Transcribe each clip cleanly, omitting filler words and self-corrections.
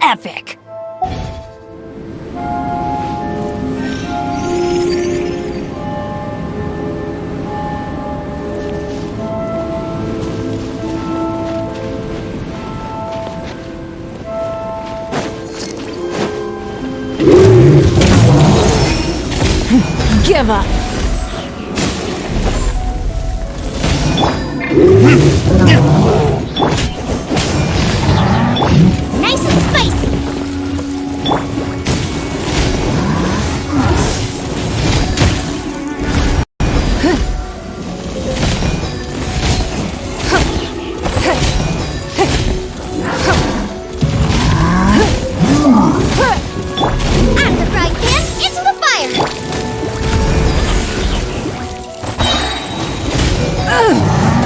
epic! Give up! Nice and spicy! Out of the frying pan, into the fire!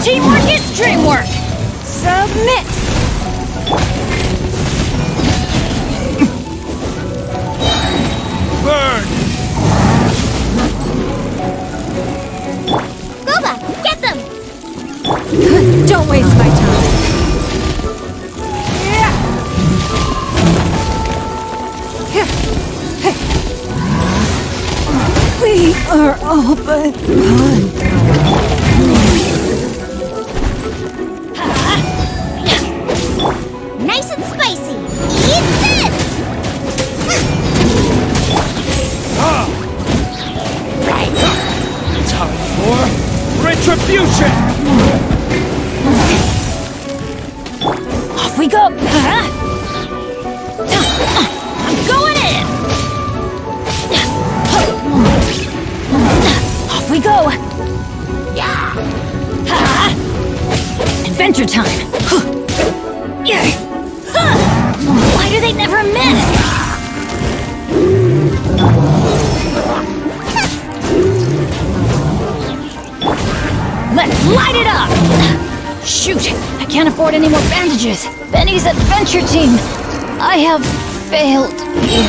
Teamwork is dreamwork! Submit! Burn! Goba, get them! Don't waste my time. We are all but done. Nice and spicy! Eat this! Time for retribution! Off we go! I'm going in! Off we go! Adventure time! Why do they never miss? Let's light it up! Shoot! I can't afford any more bandages! Benny's adventure team! I have failed you.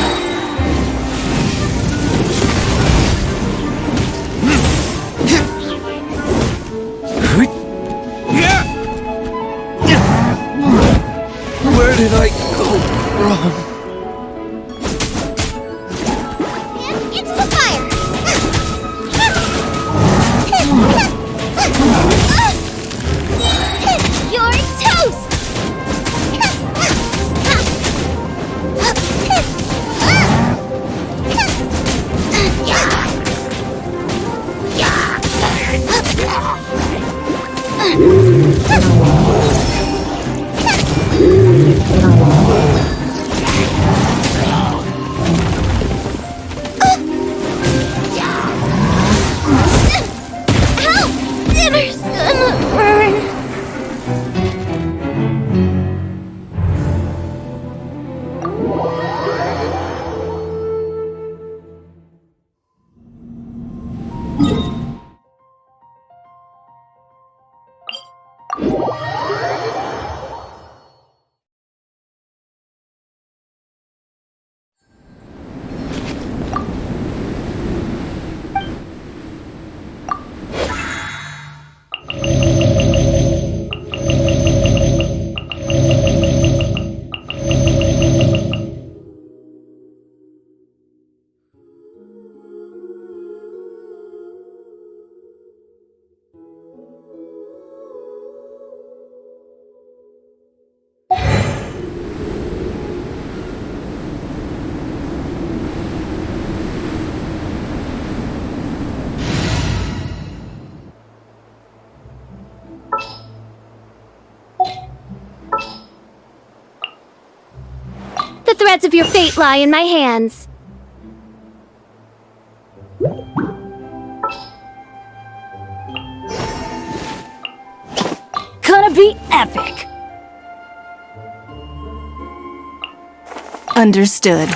Where did I go wrong? And into the fire! You're toast! Dinner's gonna burn! The threads of your fate lie in my hands. Gonna be epic! Understood.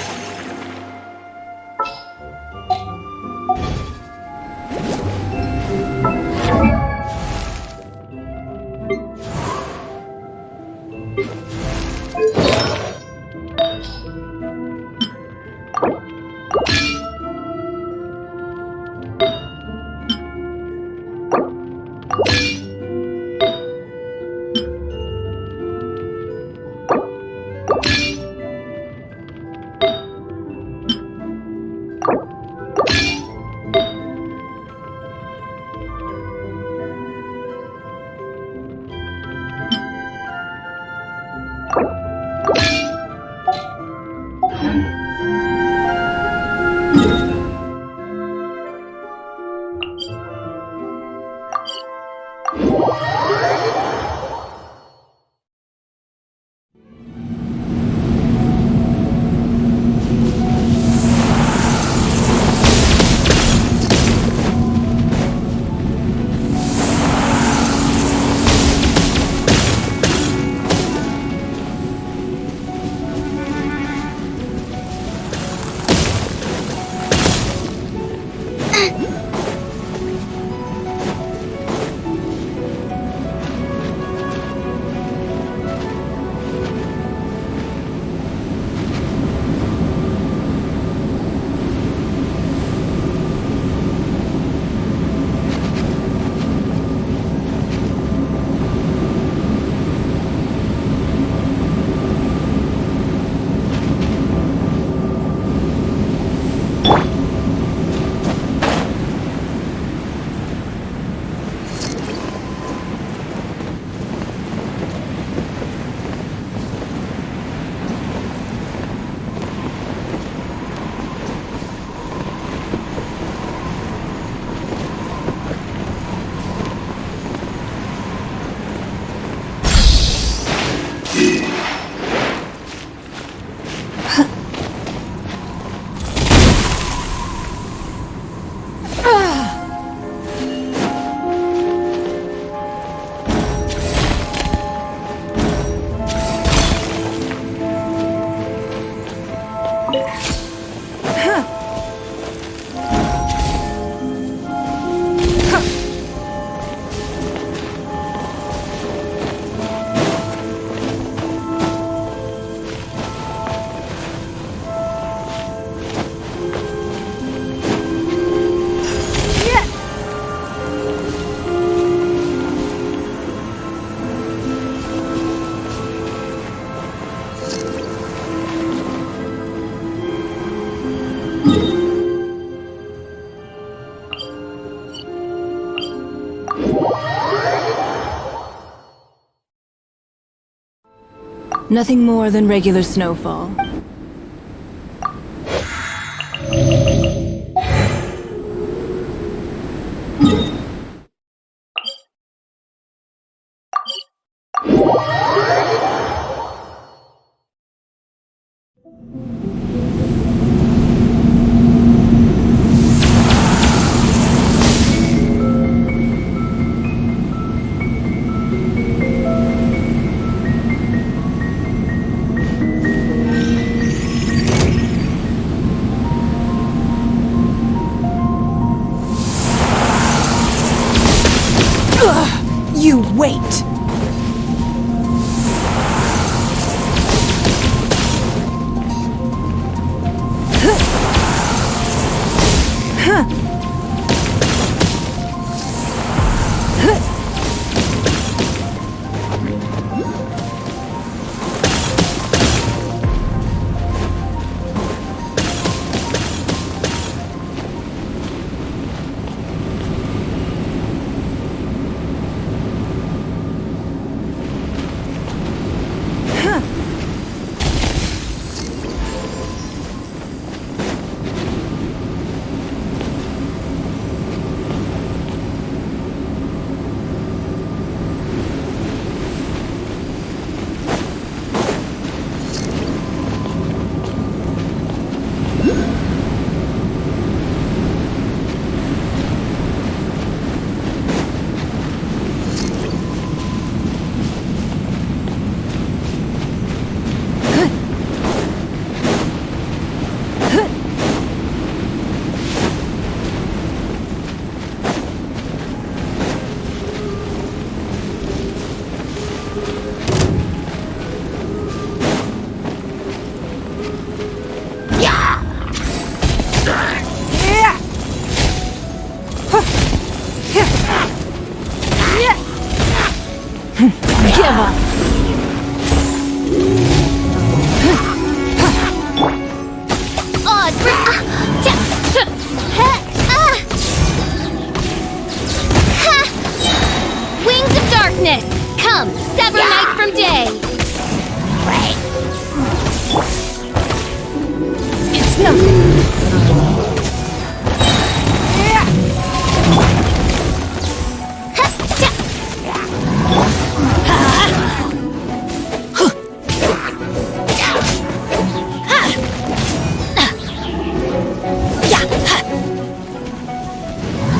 Nothing more than regular snowfall. You wait! Give up! Odds Wings of darkness! Come, sever night from day! It's nothing!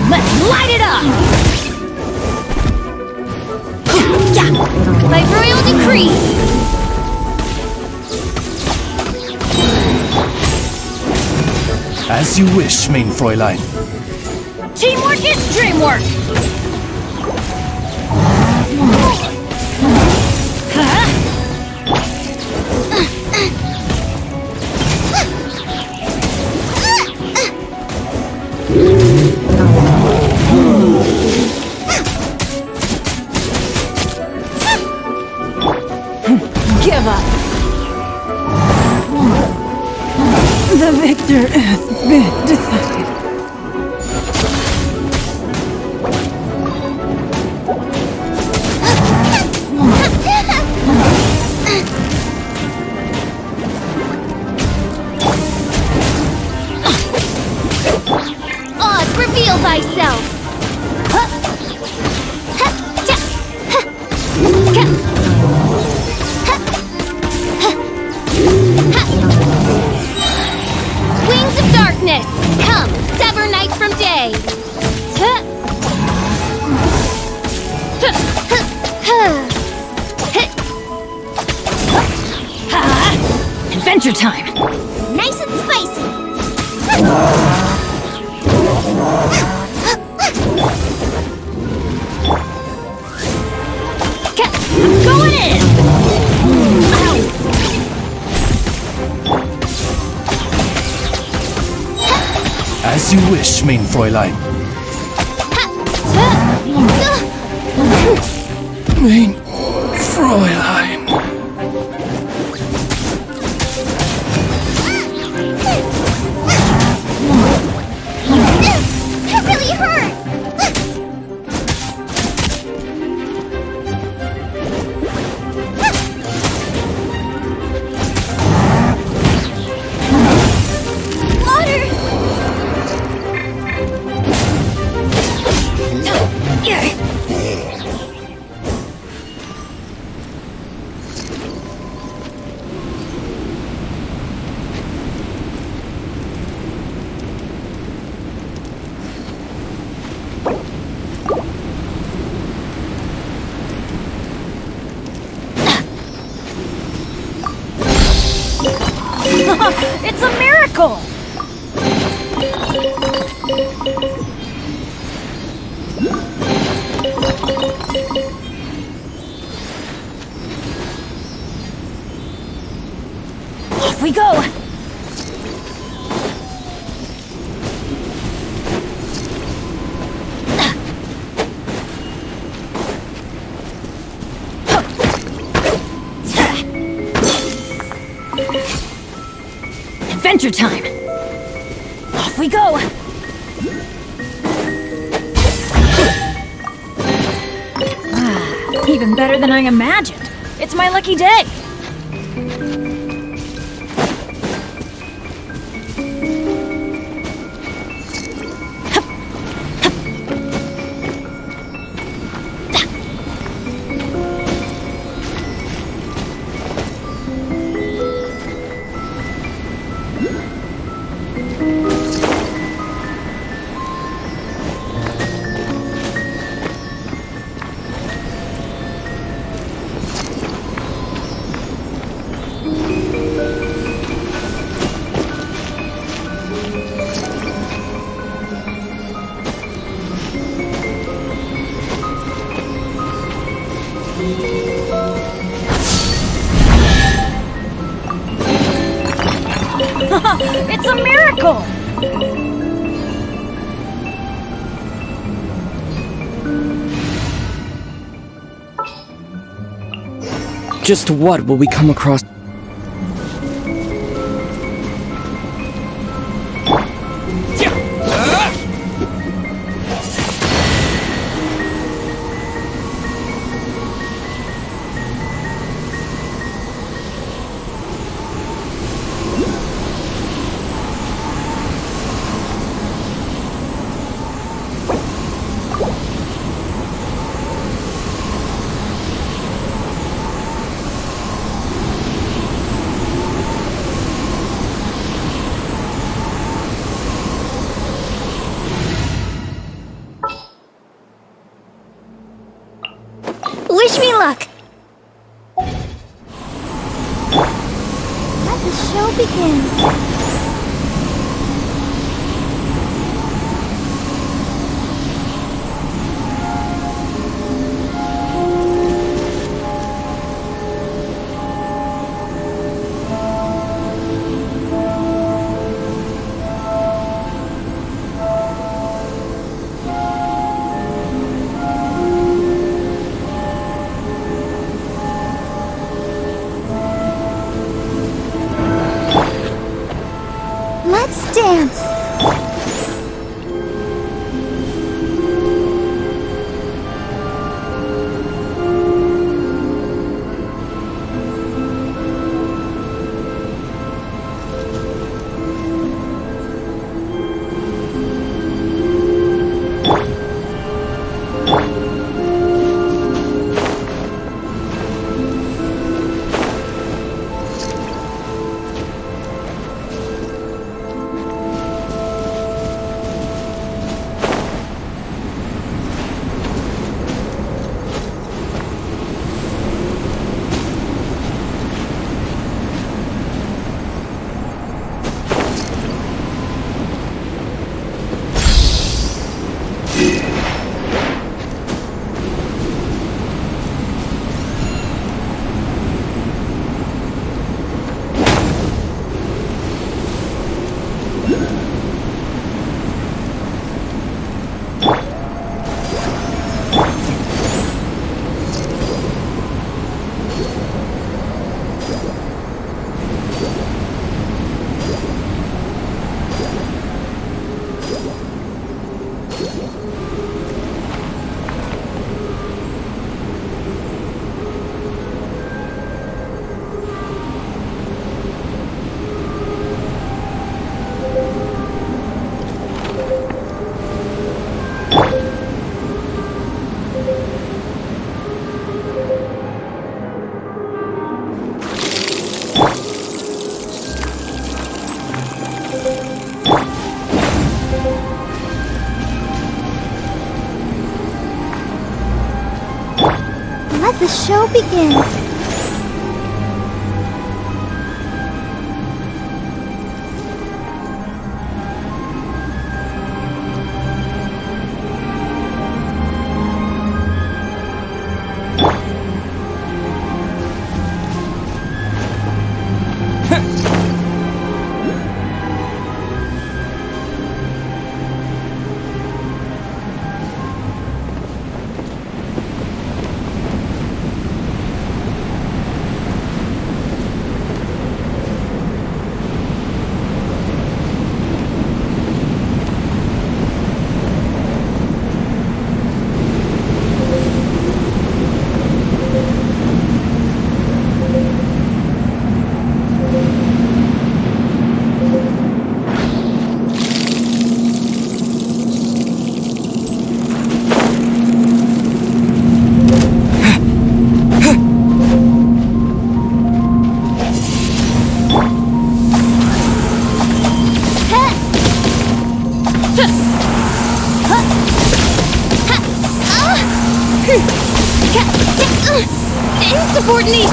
Let's light it up! By royal decree! As you wish, main Fräulein. Teamwork is dreamwork! Give up! The victor has been decided. Oz, reveal thyself! Wings of darkness! Come, sever night from day! Adventure time! Nice and spicy! I'm going in! Ow! As you wish, main Fräulein. Main Fräulein. That really hurt! It's a miracle! Off we go! Adventure time! Off we go! Even better than I imagined. It's my lucky day. It's a miracle! Just what will we come across? Wish me luck! Let the show begin. Let's dance! Let the show begin. Insubordinate!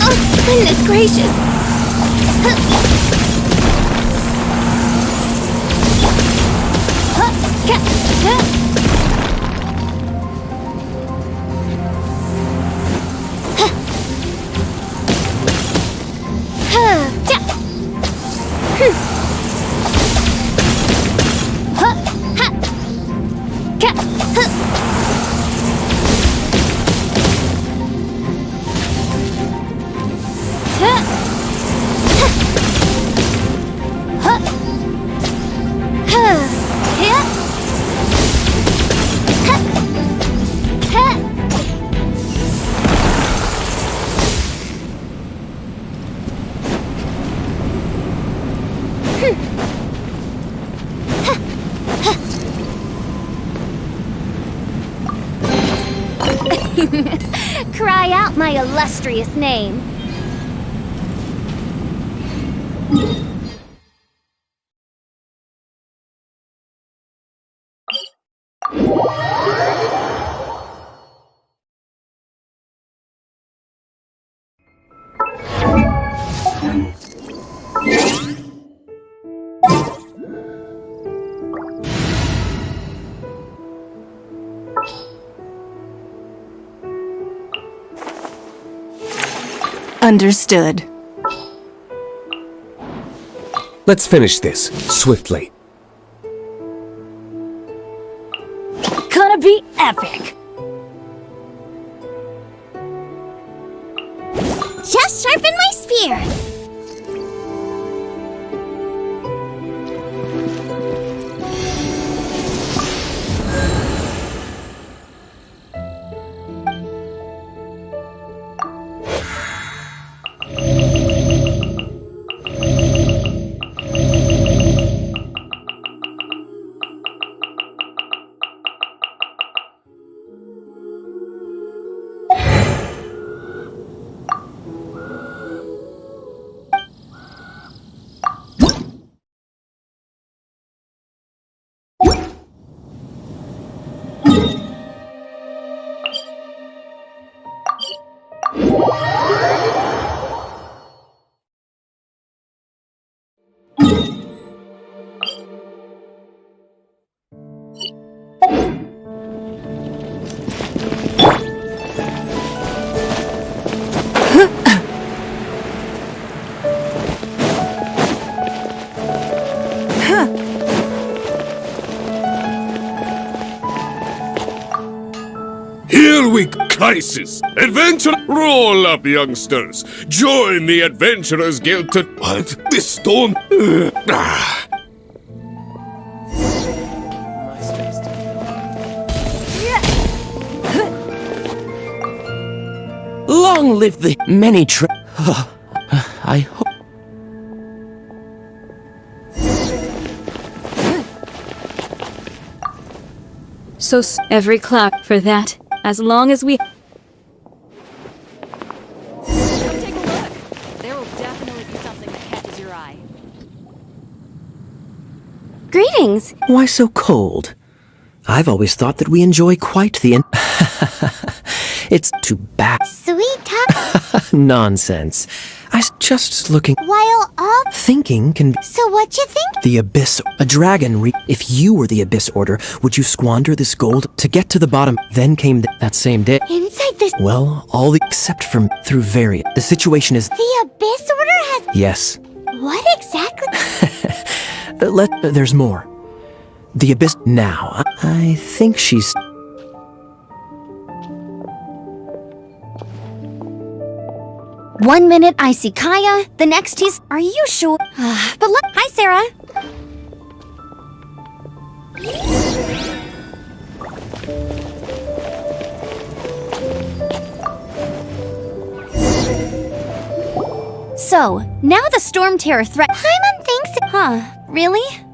Oh, goodness gracious! Cry out my illustrious name. Understood. Let's finish this swiftly. Gonna be epic! Just sharpen my spear. Here we crisis! Adventure! Roll up, youngsters! Join the Adventurers Guild to... What? This storm? Ah. Long live the many I hope. So every clock for that, as long as we... Come take a look. There will definitely be something that catches your eye. Greetings. Why so cold? I've always thought that we enjoy quite the... It's too bad. Sweet talk. Nonsense. I was just looking... While all... Thinking can be... So what you think? The Abyss... A dragon If you were the Abyss Order, would you squander this gold to get to the bottom? Then came that same day... Inside this... Well, all the... Except from... Through various... The situation is... The Abyss Order has... Yes. What exactly? There's more. The Abyss... Now, I think she's... One minute I see Kaya, the next he's... Are you sure? But look... Hi, Sarah. So, now the Storm Terror threat... Paimon thinks... Huh, really?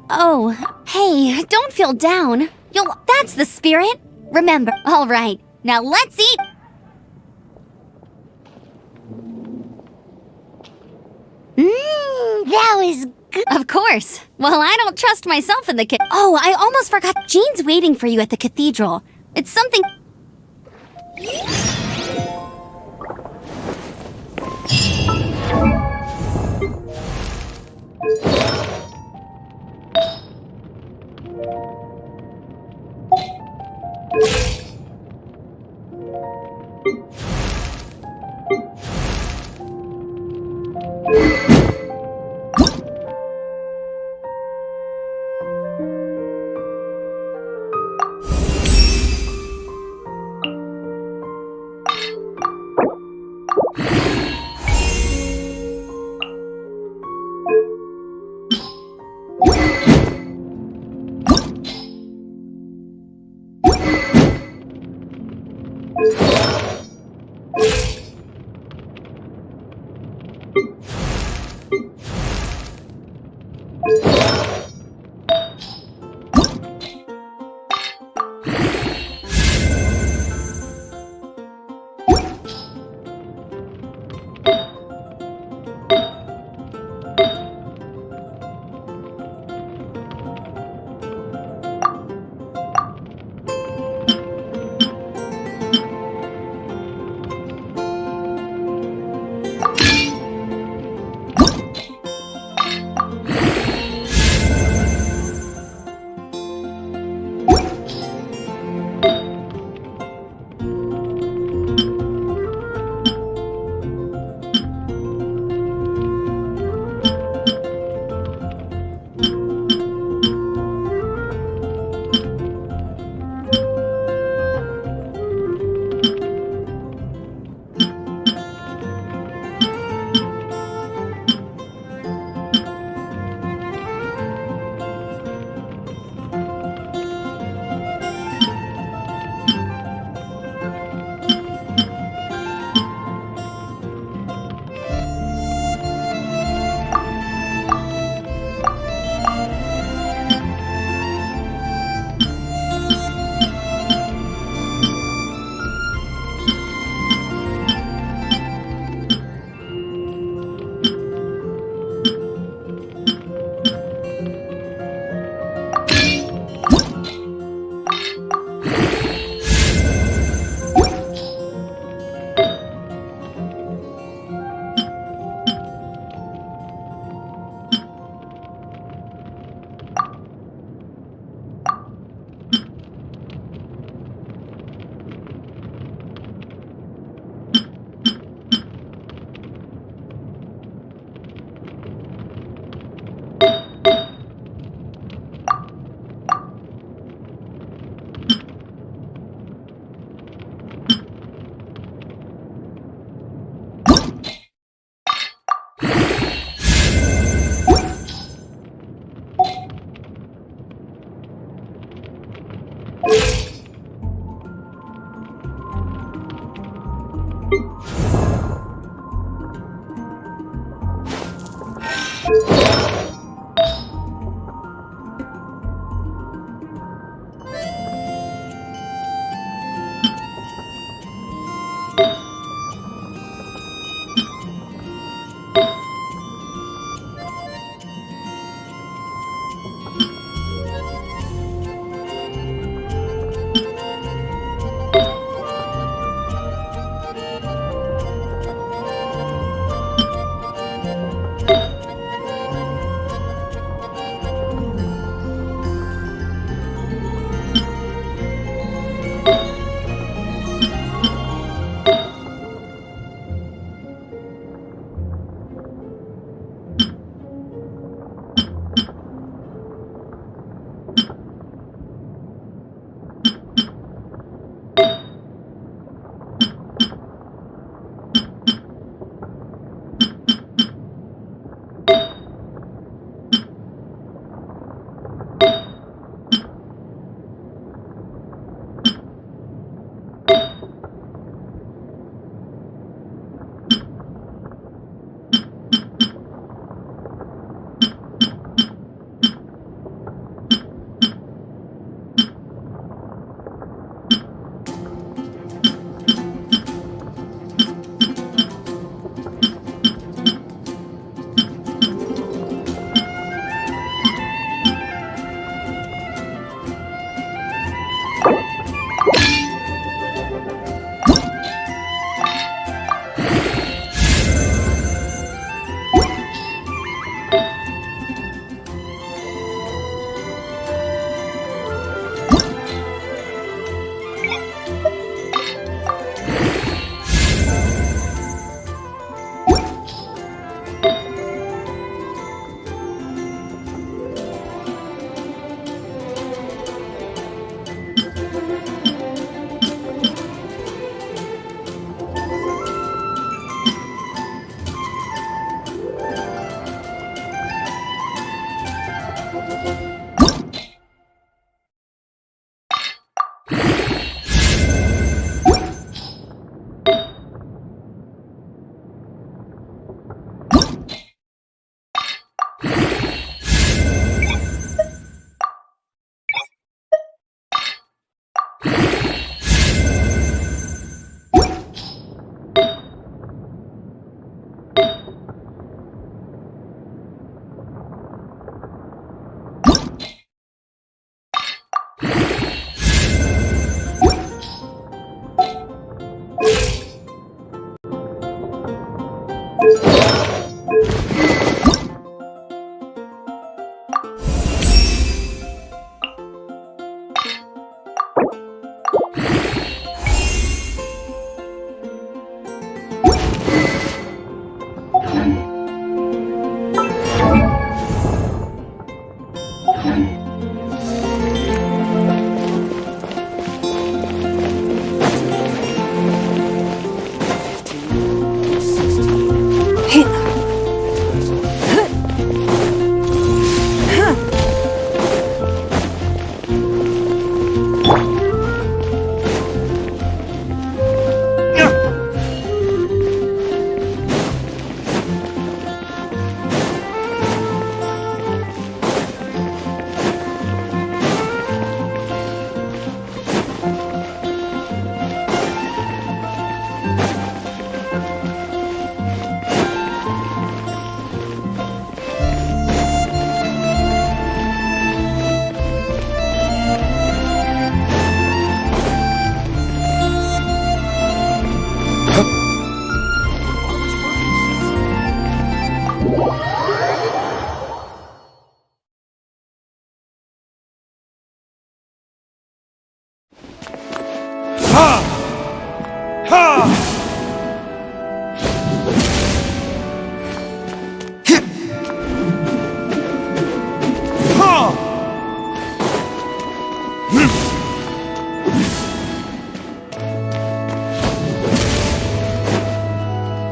Oh, hey, don't feel down. That's That's the spirit. Remember. All right. Now let's eat. That was good. Of course. Well, I don't trust myself in the Oh, I almost forgot. Jean's waiting for you at the cathedral. It's something.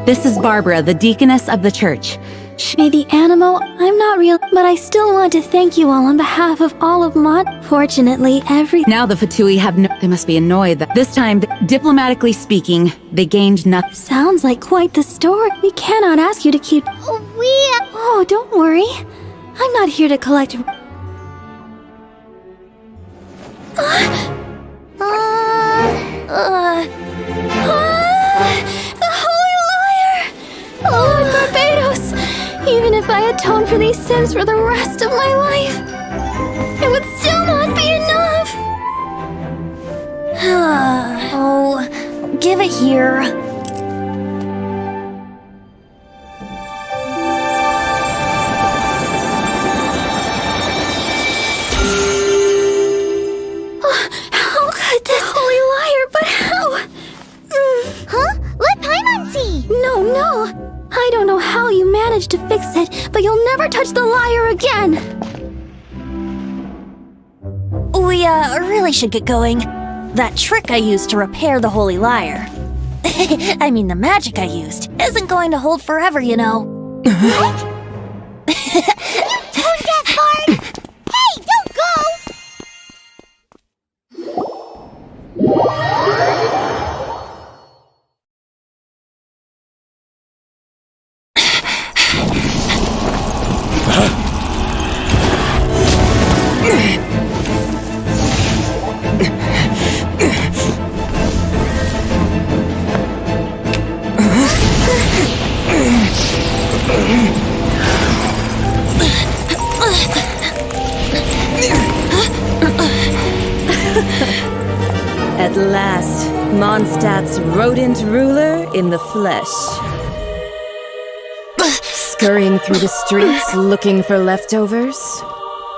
This is Barbara, the deaconess of the church. May the animal, I'm not real, but I still want to thank you all on behalf of all of Mod. Fortunately, Now the Fatui have they must be annoyed that this time, diplomatically speaking, they gained nothing. Sounds like quite the story. We cannot ask you to keep. Oh, don't worry. I'm not here to collect. The Holy Liar! Lord Barbados! Even if I atone for these sins for the rest of my life, it would still not be enough! Oh, give it here. How could this Holy Liar, but how? Huh? Let Paimon see! No. I don't know how you managed to fix it, but you'll never touch the liar again! We, really should get going. That trick I used to repair the Holy Liar. I mean, the magic I used isn't going to hold forever, you know. What? You tone-deaf bard! Hey, don't go! At last, Mondstadt's rodent ruler in the flesh. Scurrying through the streets looking for leftovers?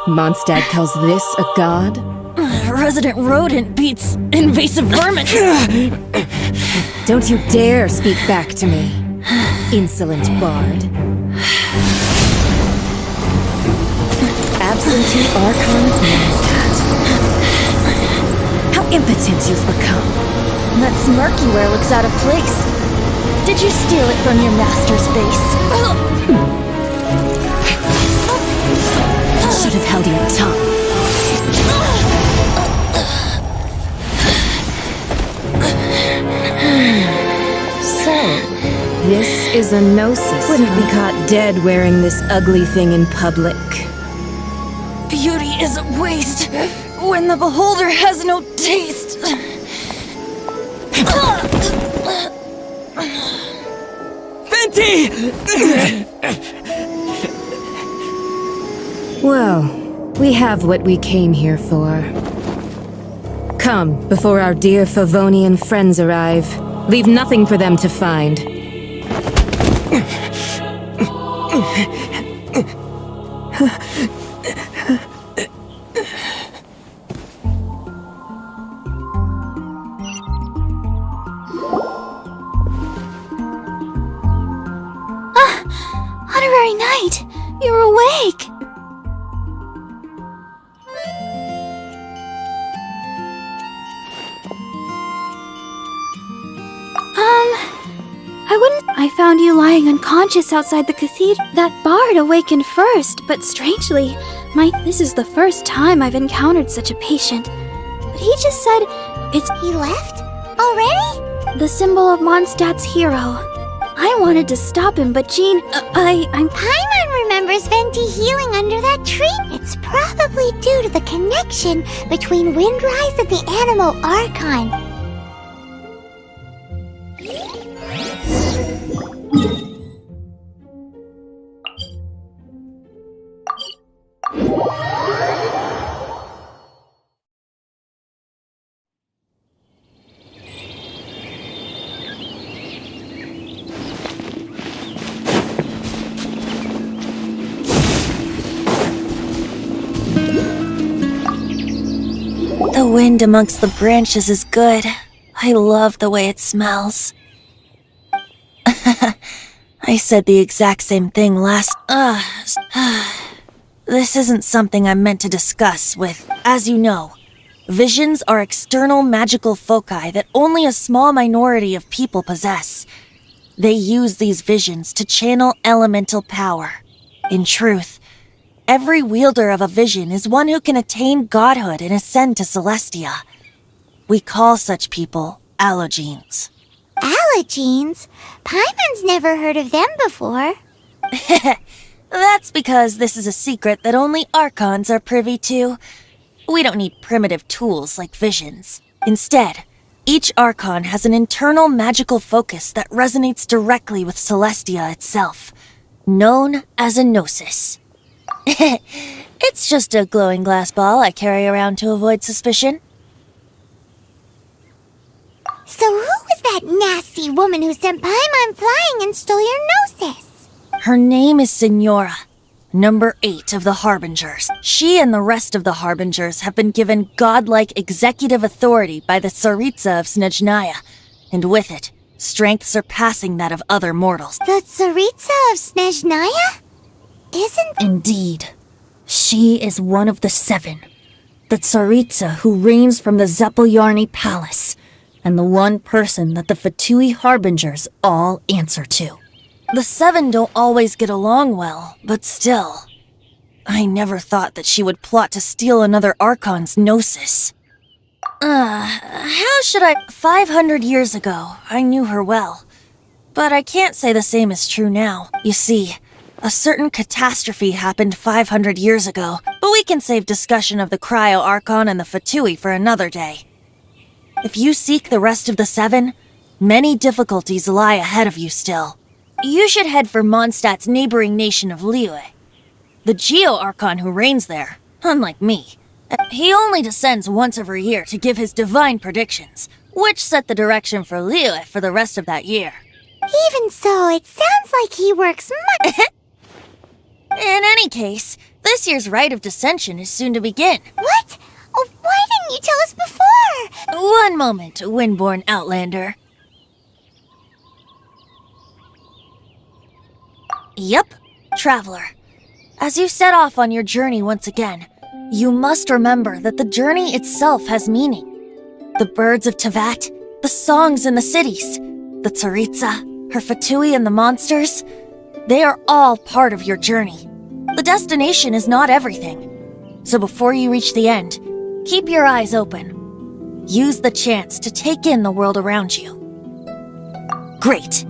Mondstadt calls this a god? Resident rodent beats invasive vermin. Don't you dare speak back to me, insolent bard. Absentee Archon of Mondstadt. How impotent you've become. That smirk you wear looks out of place. Did you steal it from your master's face? Should have held your tongue. So, this is a gnosis. Wouldn't be caught dead wearing this ugly thing in public. Beauty is a waste when the beholder has no taste. Well, we have what we came here for. Come, before our dear Favonian friends arrive. Leave nothing for them to find. Honorary Knight, you're awake! I found you lying unconscious outside the cathedral. That bard awakened first, but strangely, this is the first time I've encountered such a patient. But he just said, He left? Already? the symbol of Mondstadt's hero. I wanted to stop him, but Jean, I'm... Paimon remembers Venti healing under that tree. It's probably due to the connection between Windrise and the Animal Archon. The wind amongst the branches is good. I love the way it smells. I said the exact same thing last... This isn't something I'm meant to discuss with... As you know, visions are external magical foci that only a small minority of people possess. They use these visions to channel elemental power. In truth, every wielder of a vision is one who can attain godhood and ascend to Celestia. We call such people allogenes. Allogenes? Paimon's never heard of them before. That's because this is a secret that only Archons are privy to. We don't need primitive tools like visions. Instead, each Archon has an internal magical focus that resonates directly with Celestia itself, known as a gnosis. It's just a glowing glass ball I carry around to avoid suspicion. So who was that nasty woman who sent Paimon flying and stole your gnosis? Her name is Signora, number 8 of the Harbingers. She and the rest of the Harbingers have been given godlike executive authority by the Tsaritsa of Snezhnaya, and with it, strength surpassing that of other mortals. The Tsaritsa of Snezhnaya? Isn't... Indeed. She is one of the 7. The Tsaritsa who reigns from the Zeppeljárny Palace, and the one person that the Fatui Harbingers all answer to. The 7 don't always get along well, but still. I never thought that she would plot to steal another Archon's gnosis. How should I... 500 years ago, I knew her well. But I can't say the same is true now. You see, a certain catastrophe happened 500 years ago, but we can save discussion of the Cryo Archon and the Fatui for another day. If you seek the rest of the 7, many difficulties lie ahead of you still. You should head for Mondstadt's neighboring nation of Liyue. The Geo-Archon who reigns there, unlike me, he only descends once every year to give his divine predictions, which set the direction for Liyue for the rest of that year. Even so, it sounds like he works much... In any case, this year's Rite of Descension is soon to begin. What? Oh, why didn't you tell us before? One moment, Windborn Outlander. Yep, Traveler. As you set off on your journey once again, you must remember that the journey itself has meaning. The birds of Tevat, the songs in the cities, the Tsaritsa, her Fatui and the monsters, they are all part of your journey. The destination is not everything. So before you reach the end, keep your eyes open. Use the chance to take in the world around you. Great.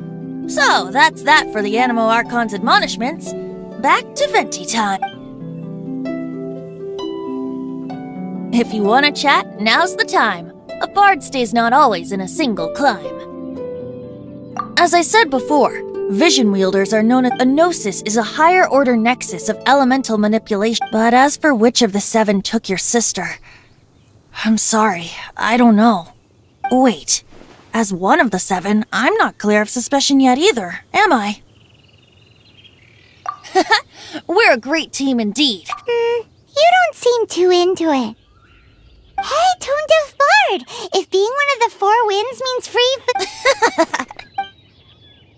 So, that's that for the Animo Archon's admonishments. Back to Venti time. If you want to chat, now's the time. A bard stays not always in a single climb. As I said before, vision wielders are known as... A gnosis is a higher-order nexus of elemental manipulation. But as for which of the 7 took your sister... I'm sorry, I don't know. Wait... As one of the 7, I'm not clear of suspicion yet either, am I? We're a great team indeed. You don't seem too into it. Hey, Tone Deaf Bard! If being one of the 4 winds means free...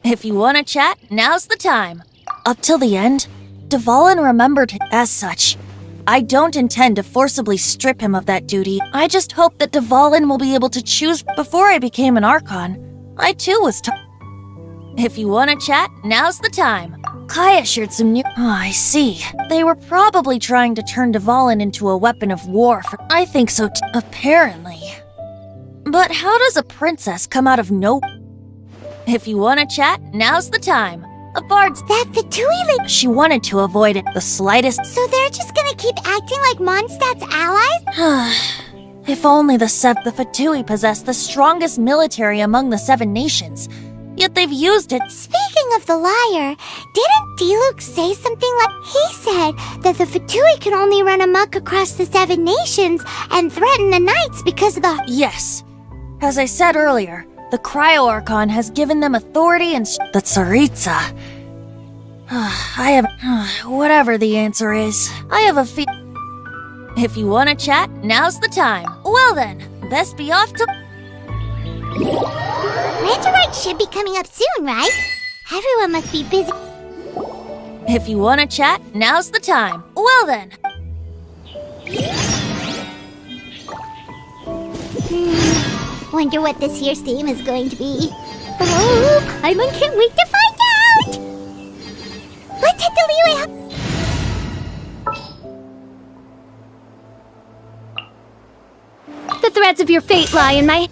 If you want to chat, now's the time. Up till the end, Dvalin remembered as such. I don't intend to forcibly strip him of that duty. I just hope that Dvalin will be able to choose. Before I became an Archon, I too was If you want to chat, now's the time. Kaya shared some new... Oh, I see. They were probably trying to turn Dvalin into a weapon of war for... I think so apparently. But how does a princess come out of no... If you want to chat, now's the time. A bard's... That Fatui... She wanted to avoid it the slightest... So they're just gonna keep acting like Mondstadt's allies? If only the Fatui possess the strongest military among the 7 nations. Yet they've used it... Speaking of the liar, didn't Diluc say something like... He said that the Fatui can only run amok across the 7 nations and threaten the knights because of the... Yes. As I said earlier, the Cryo Archon has given them authority and... The Tsaritsa. I have... Whatever the answer is, I have a If you want to chat, now's the time. Well then, best be off to... Lanterite should be coming up soon, right? Everyone must be busy. If you want to chat, now's the time. Well then. Wonder what this year's theme is going to be. Oh, Paimon can't wait to find out! Let's head to Liyue. The threads of your fate lie in my...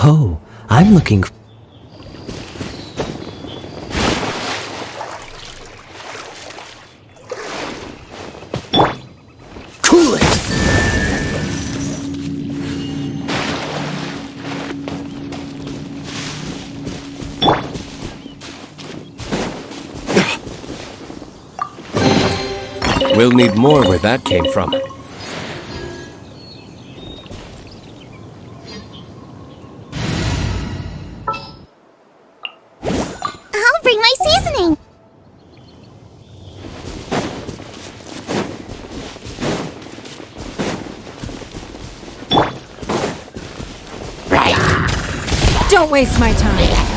Oh, I'm looking. Cool it! We'll need more where that came from. I'll bring my seasoning. Don't waste my time.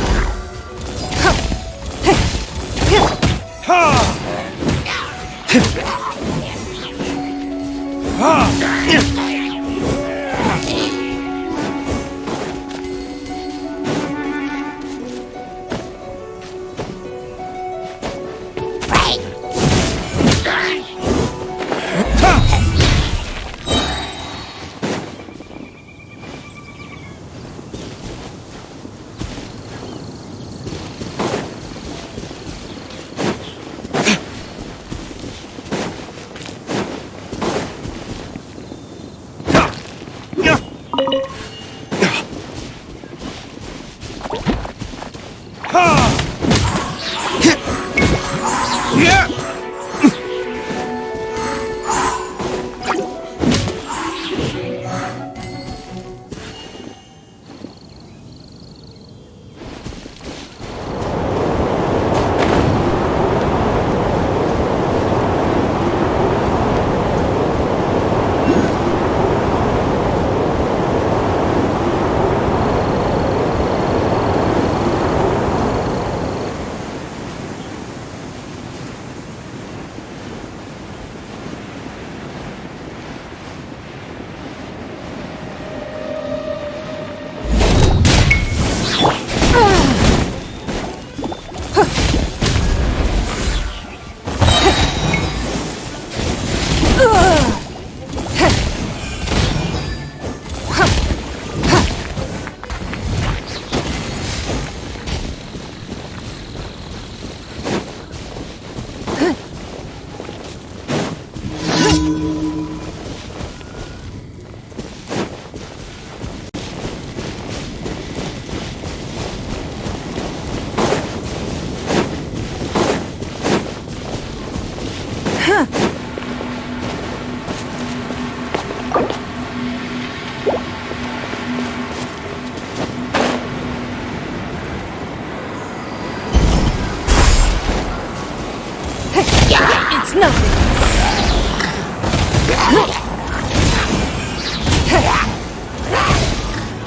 It's nothing.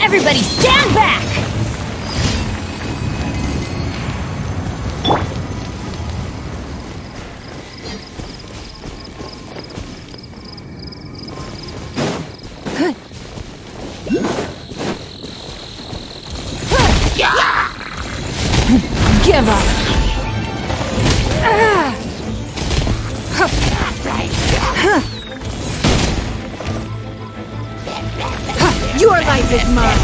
Everybody stand back! Give up. Your life is mine.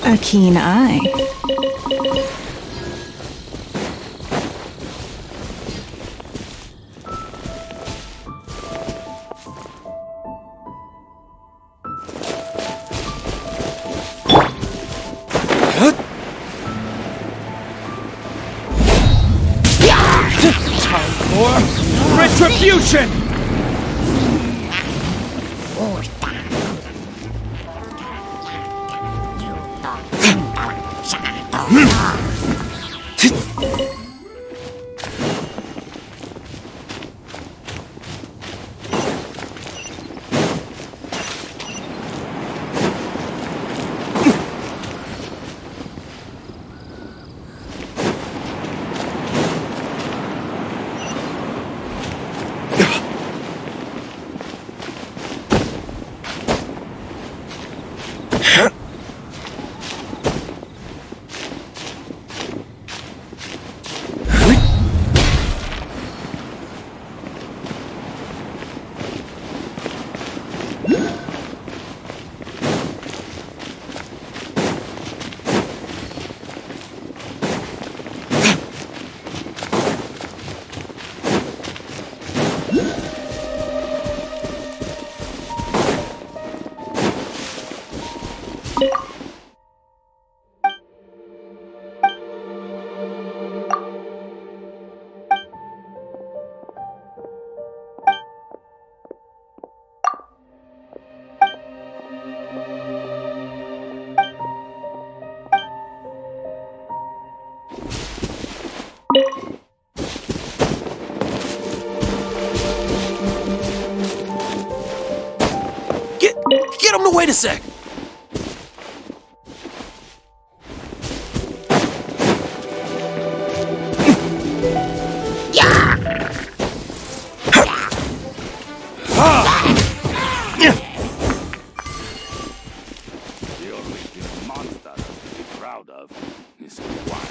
A keen eye. Retribution! Get him to wait a sec! The only monster to be proud of is quiet.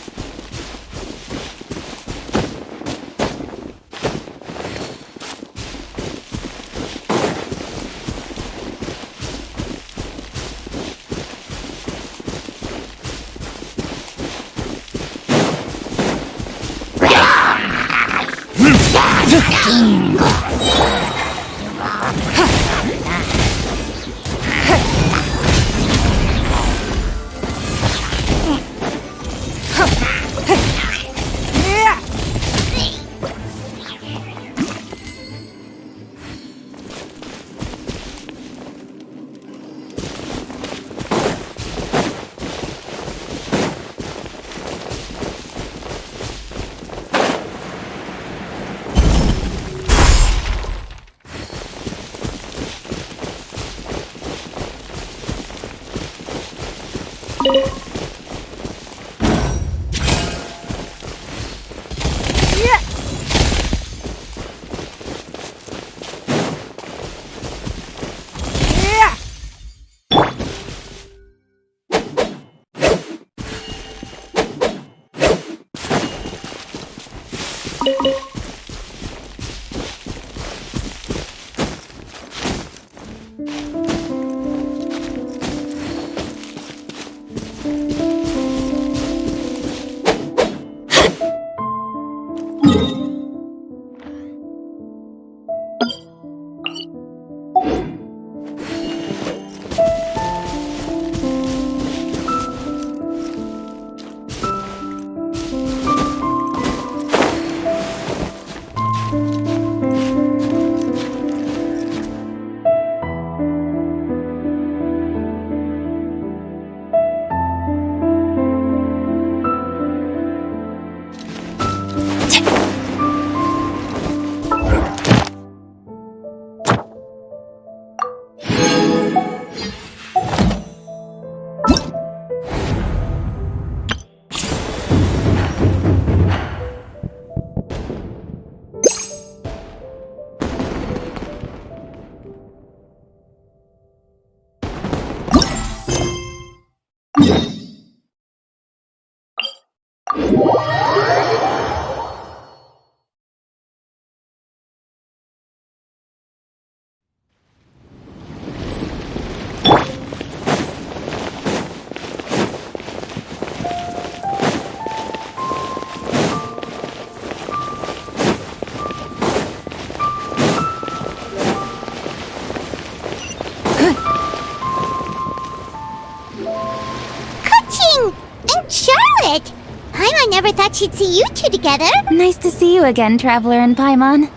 it! Paimon never thought she'd see you two together. Nice to see you again, Traveler and Paimon.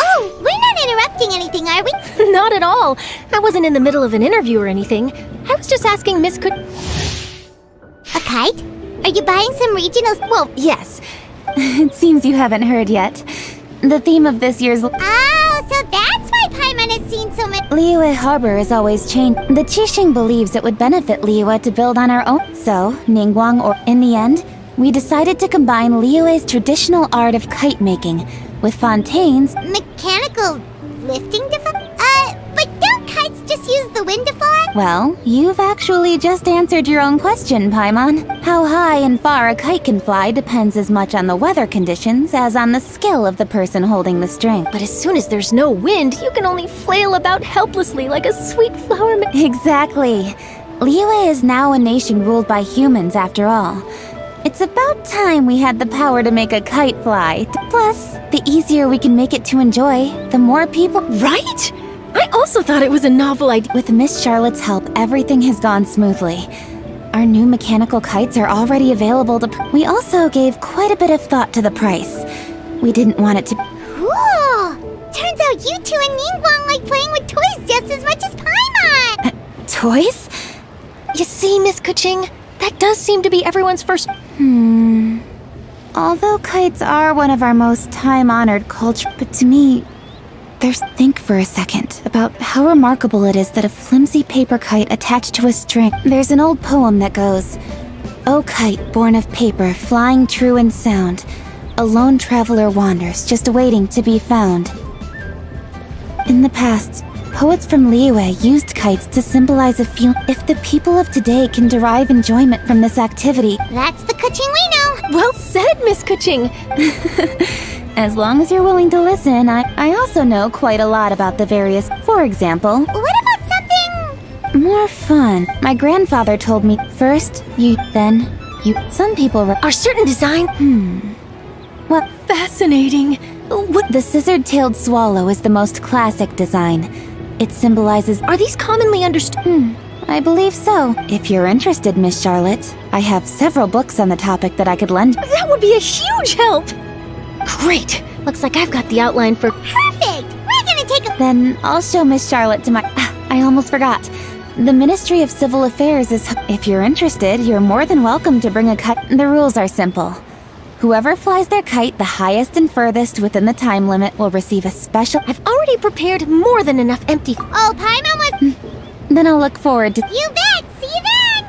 Oh, we're not interrupting anything, are we? Not at all. I wasn't in the middle of an interview or anything. I was just asking Miss Could. A kite? Are you buying some regional? Well, yes. It seems you haven't heard yet. The theme of this year's Oh, so that's why Paimon has seen so much. Liyue Harbor is always changed. The Qixing believes it would benefit Liyue to build on our own. So, Ningguang, or in the end, we decided to combine Liyue's traditional art of kite making with Fontaine's Mechanical lifting device? But don't kites just use the wind to fly? Well, you've actually just answered your own question, Paimon. How high and far a kite can fly depends as much on the weather conditions as on the skill of the person holding the string. But as soon as there's no wind, you can only flail about helplessly like a sweet flower. Exactly. Liyue is now a nation ruled by humans, after all. It's about time we had the power to make a kite fly. Plus, the easier we can make it to enjoy, the more people... Right? I also thought it was a novel idea. With Miss Charlotte's help, everything has gone smoothly. Our new mechanical kites are already available to... We also gave quite a bit of thought to the price. We didn't want it to... Cool! Turns out you two and Ningguang like playing with toys just as much as Paimon! Toys? You see, Miss Kuching, that does seem to be everyone's first... Although kites are one of our most time-honored culture, but to me... Think for a second about how remarkable it is that a flimsy paper kite attached to a string. There's an old poem that goes, "O kite born of paper, flying true in sound, a lone traveler wanders, just waiting to be found." In the past, poets from Liyue used kites to symbolize a feeling. If the people of today can derive enjoyment from this activity, That's the Kuching we know! Well said, Miss Kuching! as long as you're willing to listen, I also know quite a lot about the various... For example... What about something... more fun. My grandfather told me, first, you, then, you... Some people... Are certain design... What? Fascinating. What? The scissor-tailed swallow is the most classic design. It symbolizes... Are these commonly understood? I believe so. If you're interested, Miss Charlotte, I have several books on the topic that I could lend... That would be a huge help! Great! Looks like I've got the outline for... Perfect! We're gonna take a... Then I'll show Miss Charlotte to my... I almost forgot. The Ministry of Civil Affairs is... If you're interested, you're more than welcome to bring a kite. The rules are simple. Whoever flies their kite the highest and furthest within the time limit will receive a special... I've already prepared more than enough empty... Oh, Paimon was... Then I'll look forward to... You bet! See you then!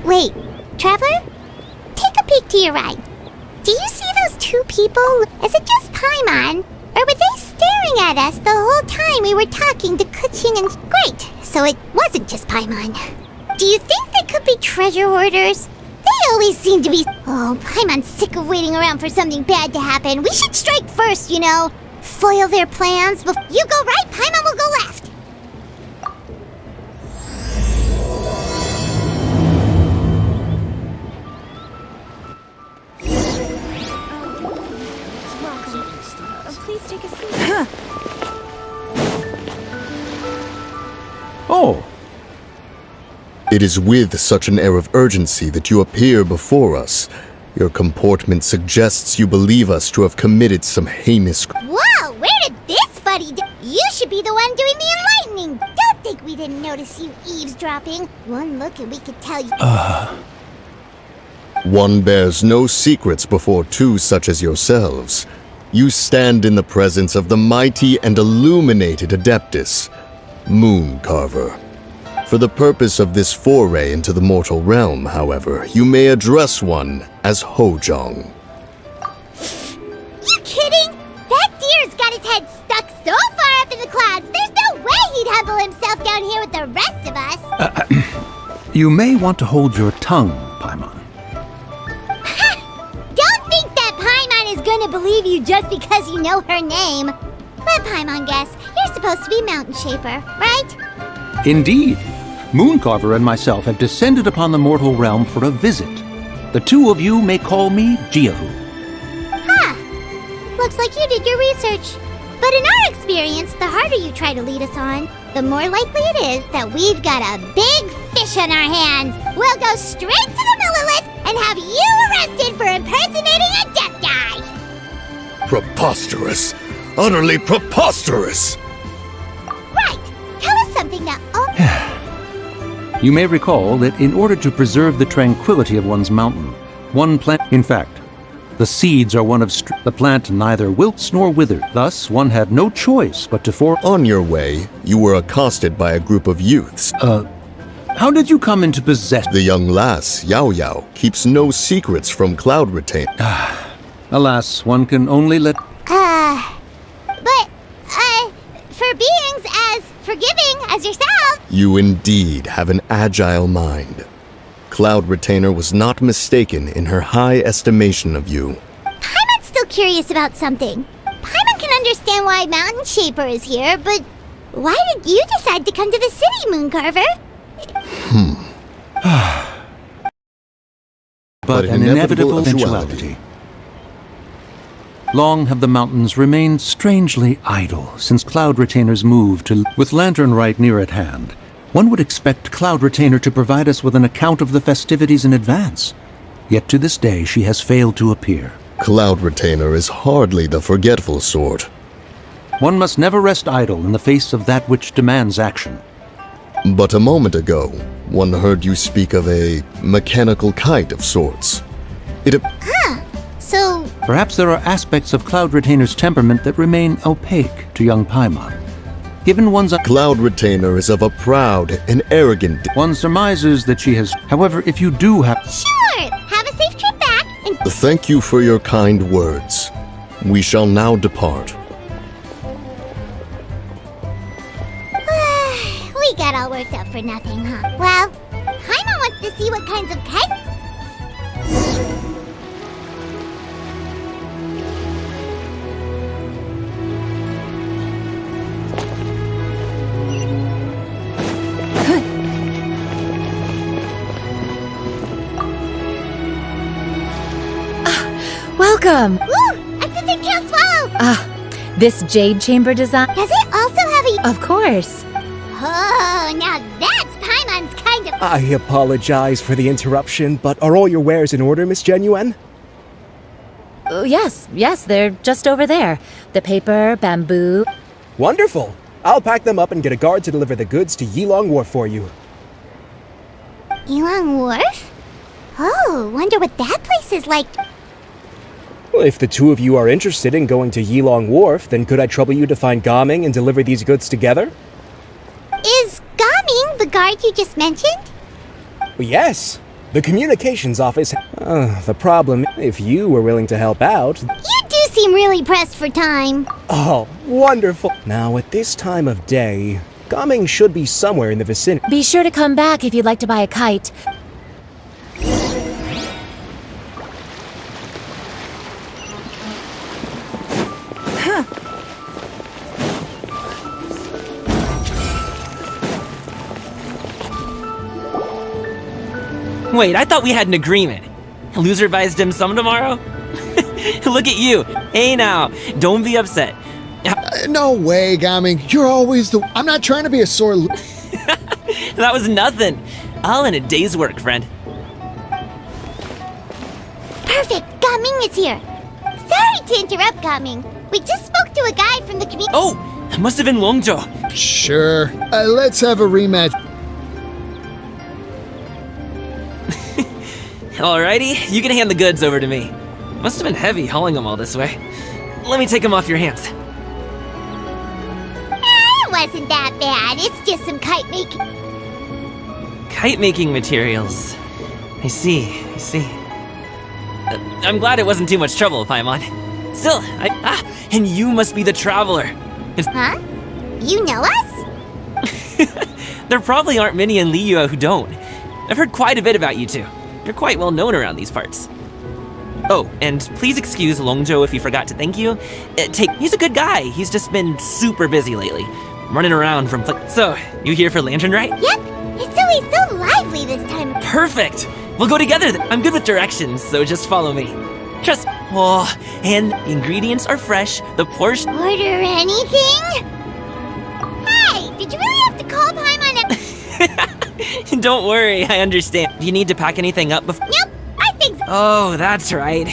Wait, Traveler? Take a peek to your right. Do you see those two people? Is it just Paimon? Or were they staring at us the whole time we were talking to Kuching and... Great, so it wasn't just Paimon. Do you think they could be treasure hoarders? They always seem to be... Oh, Paimon's sick of waiting around for something bad to happen. We should strike first, you know. Foil their plans before... You go right, Paimon will go left. Please take a seat. Oh. It is with such an air of urgency that you appear before us. Your comportment suggests you believe us to have committed some heinous... Whoa, where did this buddy do? You should be the one doing the enlightening. Don't think we didn't notice you eavesdropping. One look and we could tell you... One bears no secrets before two such as yourselves. You stand in the presence of the mighty and illuminated Adeptus, Moon Carver. For the purpose of this foray into the mortal realm, however, you may address one as Hojong. You kidding? That deer's got his head stuck so far up in the clouds, there's no way he'd humble himself down here with the rest of us. You may want to hold your tongue, Paimon. Don't think that Paimon is gonna believe you just because you know her name. Let Paimon guess, you're supposed to be Mountain Shaper, right? Indeed. Mooncarver and myself have descended upon the mortal realm for a visit. The two of you may call me Jiahu. Huh, looks like you did your research. But in our experience, the harder you try to lead us on, the more likely it is that we've got a big fish on our hands. We'll go straight to the Millilith and have you arrested for impersonating a deaf guy. Preposterous. Utterly preposterous. Right. Tell us something that... You may recall that in order to preserve the tranquility of one's mountain, one plant... In fact, the seeds are one of... The plant neither wilts nor withers. Thus, one had no choice but to On your way, you were accosted by a group of youths. How did you come into possession? The young lass, Yao Yao, keeps no secrets from Cloud Retain. Alas, one can only let... For beings as forgiving as yourself... You indeed have an agile mind. Cloud Retainer was not mistaken in her high estimation of you. Paimon's still curious about something. Paimon can understand why Mountain Shaper is here, but why did you decide to come to the city, Mooncarver? But an inevitable eventuality. Long have the mountains remained strangely idle since Cloud Retainer's move to... With Lantern Rite near at hand, one would expect Cloud Retainer to provide us with an account of the festivities in advance. Yet to this day she has failed to appear. Cloud Retainer is hardly the forgetful sort. One must never rest idle in the face of that which demands action. But a moment ago, one heard you speak of a mechanical kite of sorts. So... Perhaps there are aspects of Cloud Retainer's temperament that remain opaque to young Paimon. Given one's... Cloud Retainer is of a proud and arrogant... One surmises that she has... However, if you do have... Sure! Have a safe trip back, and... Thank you for your kind words. We shall now depart. We got all worked up for nothing, huh? Well, Paimon wants to see what kinds of kites... Welcome! Ooh! Assistant Can't Swallow! This jade chamber design... Does it also have a... Of course. Oh, now that's Paimon's kind of... I apologize for the interruption, but are all your wares in order, Miss Genuine? Yes, they're just over there. The paper, bamboo... Wonderful! I'll pack them up and get a guard to deliver the goods to Yilong Wharf for you. Yilong Wharf? Oh, wonder what that place is like. Well, if the two of you are interested in going to Yilong Wharf, then could I trouble you to find Gaming and deliver these goods together? Is Gaming the guard you just mentioned? Well, yes. The communications office... the problem, if you were willing to help out... You do seem really pressed for time. Oh, wonderful. Now, at this time of day, Gaming should be somewhere in the vicinity. Be sure to come back if you'd like to buy a kite. Wait, I thought we had an agreement. Loser buys dim sum tomorrow? Look at you. Hey now, don't be upset. No way, Gaming. You're always the... I'm not trying to be a sore... That was nothing. All in a day's work, friend. Perfect, Gaming is here. Sorry to interrupt, Gaming. We just spoke to a guy from the community... Oh, it must have been Longzhou. Sure. Let's have a rematch. Alrighty, you can hand the goods over to me. Must have been heavy hauling them all this way. Let me take them off your hands. It wasn't that bad. It's just some kite making... Kite-making materials. I see. I'm glad it wasn't too much trouble, Paimon. Still, and you must be the traveler. Huh? You know us? There probably aren't many in Liyue who don't. I've heard quite a bit about you two. You're quite well known around these parts. Oh, and please excuse Longzhou if he forgot to thank you. He's a good guy. He's just been super busy lately. Running around from... So, you here for Lantern Rite? Yep. It's always so lively this time. Perfect! We'll go together then. I'm good with directions, so just follow me. Trust... Oh, and the ingredients are fresh, the portion... Order anything? Hey, did you really have to call Paimon a... Don't worry, I understand. Do you need to pack anything up before... Nope, I think so. Oh, that's right.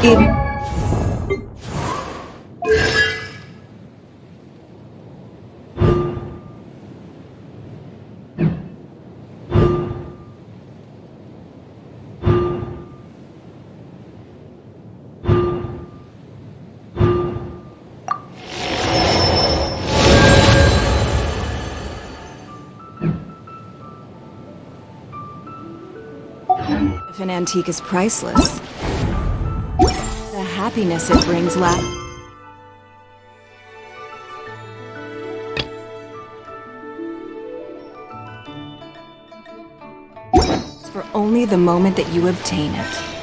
If an antique is priceless, the happiness it brings for only the moment that you obtain it.